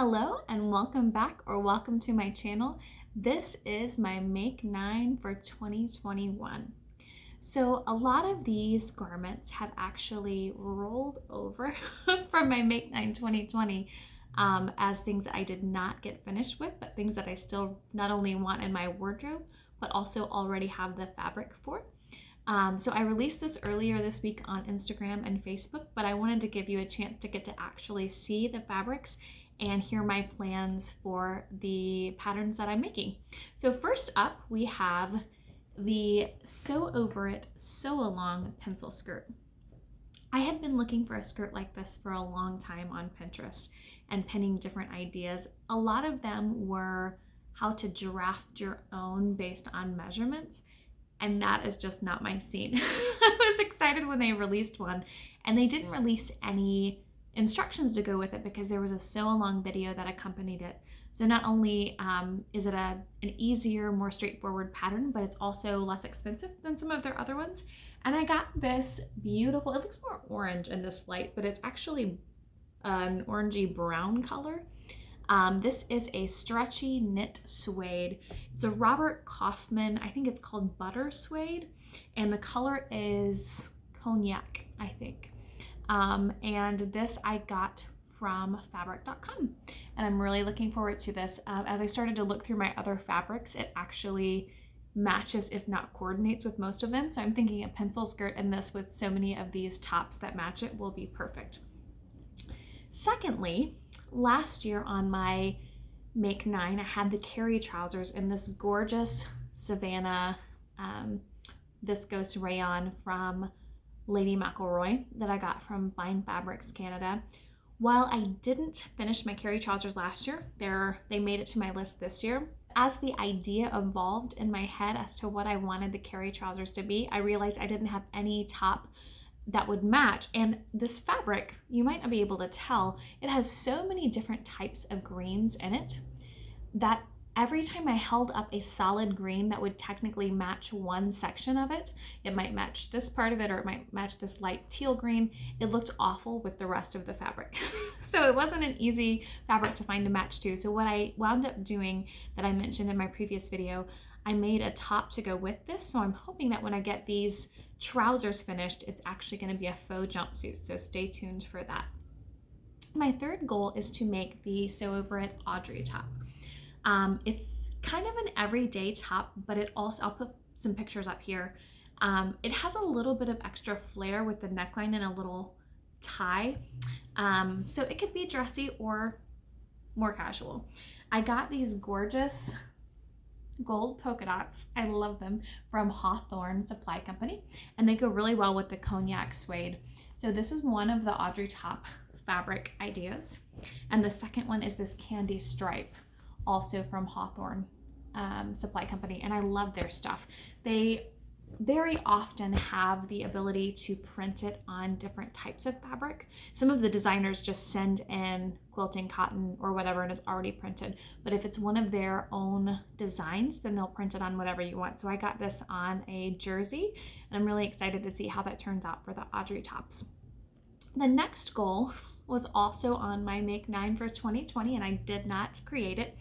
Hello and welcome back or welcome to my channel. This is my Make 9 for 2021. So a lot of these garments have actually rolled over from my Make 9 2020 as things that I did not get finished with, but things that I still not only want in my wardrobe, but also already have the fabric for. So I released this earlier this week on Instagram and Facebook, but I wanted to give you a chance to get to actually see the fabrics and hear my plans for the patterns that I'm making. So first up, we have the Sew Over It Sew Along pencil skirt. I had been looking for a skirt like this for a long time on Pinterest and pinning different ideas. A lot of them were how to draft your own based on measurements, and that is just not my scene. I was excited when they released one, and they didn't release any instructions to go with it because there was a sew along video that accompanied it. So not only is it an easier, more straightforward pattern, but it's also less expensive than some of their other ones. And I got this beautiful, it looks more orange in this light, but it's actually an orangey brown color. This is a stretchy knit suede. It's a Robert Kaufman, I think it's called butter suede, and the color is cognac, I think. And this I got from fabric.com, and I'm really looking forward to this. As I started to look through my other fabrics, it actually matches, if not coordinates, with most of them. So I'm thinking a pencil skirt and this with so many of these tops that match it will be perfect. Secondly, last year on my Make 9, I had the carry trousers in this gorgeous Savannah viscose rayon from Lady McElroy that I got from Fine Fabrics Canada. While I didn't finish my carry trousers last year, they made it to my list this year. As the idea evolved in my head as to what I wanted the carry trousers to be, I realized I didn't have any top that would match. And this fabric, you might not be able to tell, it has so many different types of greens in it that every time I held up a solid green that would technically match one section of it, it might match this part of it or it might match this light teal green, it looked awful with the rest of the fabric. So it wasn't an easy fabric to find a match to. So what I wound up doing that I mentioned in my previous video, I made a top to go with this. So I'm hoping that when I get these trousers finished, it's actually going to be a faux jumpsuit. So stay tuned for that. My third goal is to make the Sew Over It Audrey top. It's kind of an everyday top, but it also, I'll put some pictures up here. It has a little bit of extra flair with the neckline and a little tie. So it could be dressy or more casual. I got these gorgeous gold polka dots. I love them, from Hawthorne Supply Company, and they go really well with the cognac suede. So this is one of the Audrey top fabric ideas. And the second one is this candy stripe, also from Hawthorne Supply Company, and I love their stuff. They very often have the ability to print it on different types of fabric. Some of the designers just send in quilting cotton or whatever and it's already printed, but if it's one of their own designs, then they'll print it on whatever you want. So I got this on a jersey, and I'm really excited to see how that turns out for the Audrey tops. The next goal was also on my Make 9 for 2020, and I did not create it.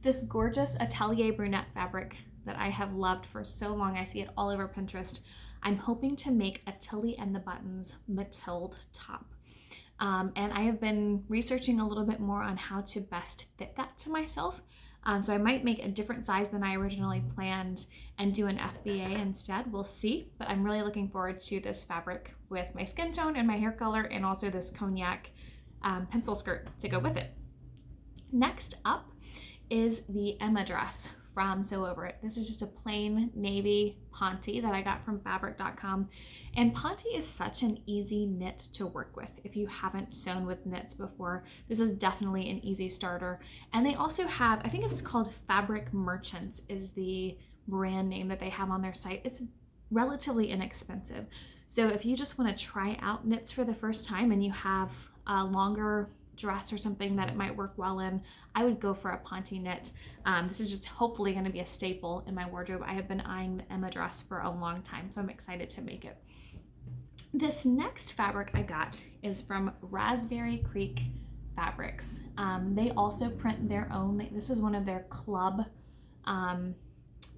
This gorgeous Atelier brunette fabric that I have loved for so long. I see it all over Pinterest. I'm hoping to make a Tilly and the Buttons Mathilde top. And I have been researching a little bit more on how to best fit that to myself. So I might make a different size than I originally planned and do an FBA instead. We'll see, but I'm really looking forward to this fabric with my skin tone and my hair color, and also this cognac pencil skirt to go with it. Next up is the Emma dress from Sew Over It. This is just a plain navy ponte that I got from fabric.com. And ponte is such an easy knit to work with. If you haven't sewn with knits before, this is definitely an easy starter. And they also have, I think it's called Fabric Merchants is the brand name that they have on their site. It's relatively inexpensive. So if you just want to try out knits for the first time and you have a longer dress or something that it might work well in, I would go for a ponte knit. This is just hopefully going to be a staple in my wardrobe. I have been eyeing the Emma dress for a long time, so I'm excited to make it. This next fabric I got is from Raspberry Creek fabrics. They also print their own. This is one of their club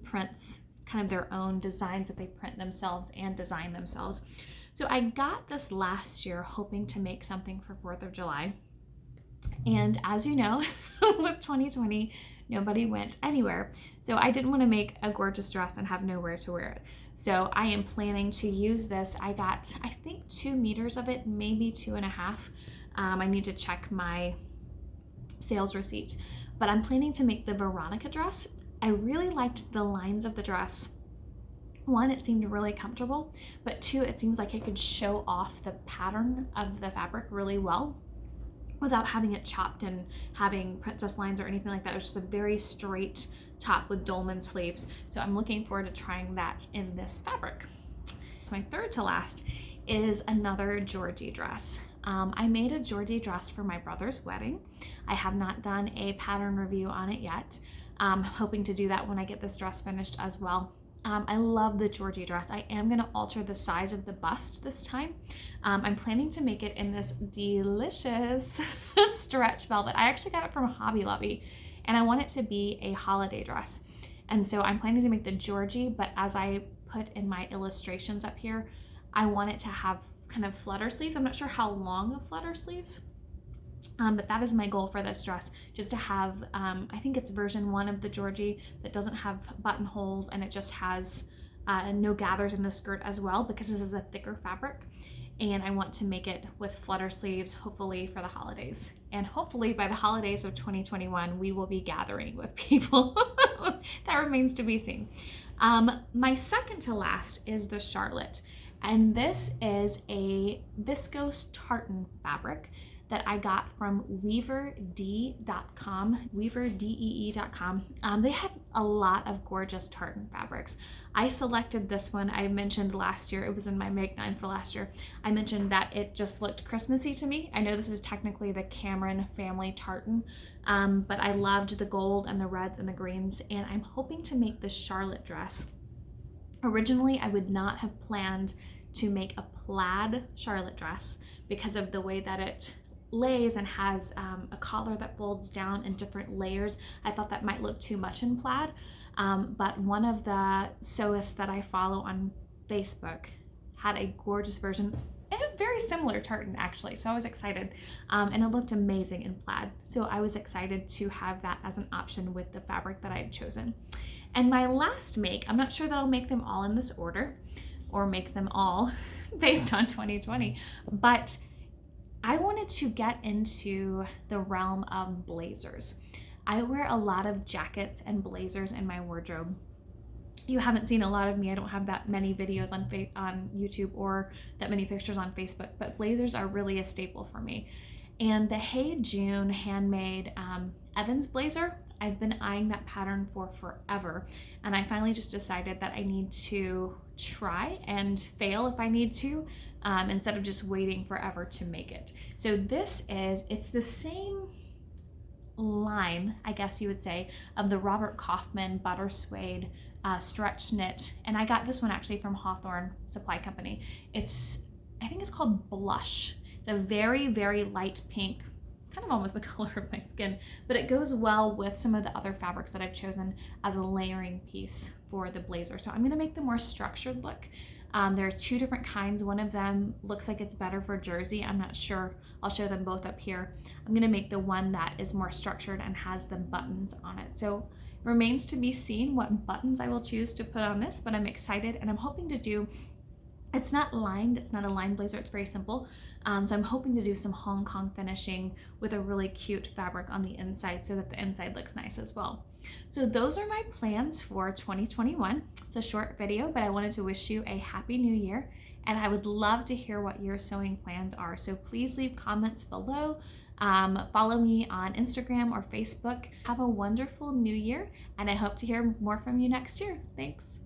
prints, kind of their own designs that they print themselves and design themselves. So I got this last year hoping to make something for 4th of July. And as you know, with 2020, nobody went anywhere. So I didn't want to make a gorgeous dress and have nowhere to wear it. So I am planning to use this. I got, I think 2 meters of it, maybe 2.5. I need to check my sales receipt, but I'm planning to make the Veronica dress. I really liked the lines of the dress. 1, it seemed really comfortable, but 2, it seems like it could show off the pattern of the fabric really well without having it chopped and having princess lines or anything like that. It was just a very straight top with dolman sleeves. So I'm looking forward to trying that in this fabric. My third to last is another Georgie dress. I made a Georgie dress for my brother's wedding. I have not done a pattern review on it yet. I'm hoping to do that when I get this dress finished as well. I love the Georgie dress. I am going to alter the size of the bust this time. I'm planning to make it in this delicious stretch velvet. I actually got it from Hobby Lobby, and I want it to be a holiday dress. And so I'm planning to make the Georgie, but as I put in my illustrations up here, I want it to have kind of flutter sleeves. I'm not sure how long of flutter sleeves, but that is my goal for this dress, just to have, I think it's version 1 of the Georgie that doesn't have buttonholes, and it just has no gathers in the skirt as well, because this is a thicker fabric. And I want to make it with flutter sleeves, hopefully for the holidays. And hopefully by the holidays of 2021, we will be gathering with people. That remains to be seen. My second to last is the Charlotte. And this is a viscose tartan fabric that I got from weaverd.com, weaverdee.com. They had a lot of gorgeous tartan fabrics. I selected this one. I mentioned last year, it was in my Make 9 for last year. I mentioned that it just looked Christmassy to me. I know this is technically the Cameron family tartan, but I loved the gold and the reds and the greens, and I'm hoping to make the Charlotte dress. Originally, I would not have planned to make a plaid Charlotte dress because of the way that it lays and has a collar that folds down in different layers. I thought that might look too much in plaid, but one of the sewists that I follow on Facebook had a gorgeous version and a very similar tartan actually, so I was excited, and it looked amazing in plaid, so I was excited to have that as an option with the fabric that I had chosen. And my last make, I'm not sure that I'll make them all in this order or make them all based on 2020, but I wanted to get into the realm of blazers. I wear a lot of jackets and blazers in my wardrobe. You haven't seen a lot of me. I don't have that many videos on YouTube or that many pictures on Facebook, but blazers are really a staple for me. And the Hey June handmade Evans blazer, I've been eyeing that pattern for forever, and I finally just decided that I need to try and fail if I need to, instead of just waiting forever to make it. So it's the same line, I guess you would say, of the Robert Kaufman butter suede stretch knit, and I got this one actually from Hawthorne Supply Company. I think it's called Blush. It's a very, very light pink, kind of almost the color of my skin, but it goes well with some of the other fabrics that I've chosen as a layering piece for the blazer. So I'm gonna make the more structured look. There are 2 different kinds. One of them looks like it's better for jersey. I'm not sure. I'll show them both up here. I'm gonna make the one that is more structured and has the buttons on it. So it remains to be seen what buttons I will choose to put on this, but I'm excited, and I'm hoping to do, it's not lined, it's not a lined blazer, it's very simple. So I'm hoping to do some Hong Kong finishing with a really cute fabric on the inside so that the inside looks nice as well. So those are my plans for 2021. It's a short video, but I wanted to wish you a happy new year, and I would love to hear what your sewing plans are. So please leave comments below. Follow me on Instagram or Facebook. Have a wonderful new year, and I hope to hear more from you next year. Thanks.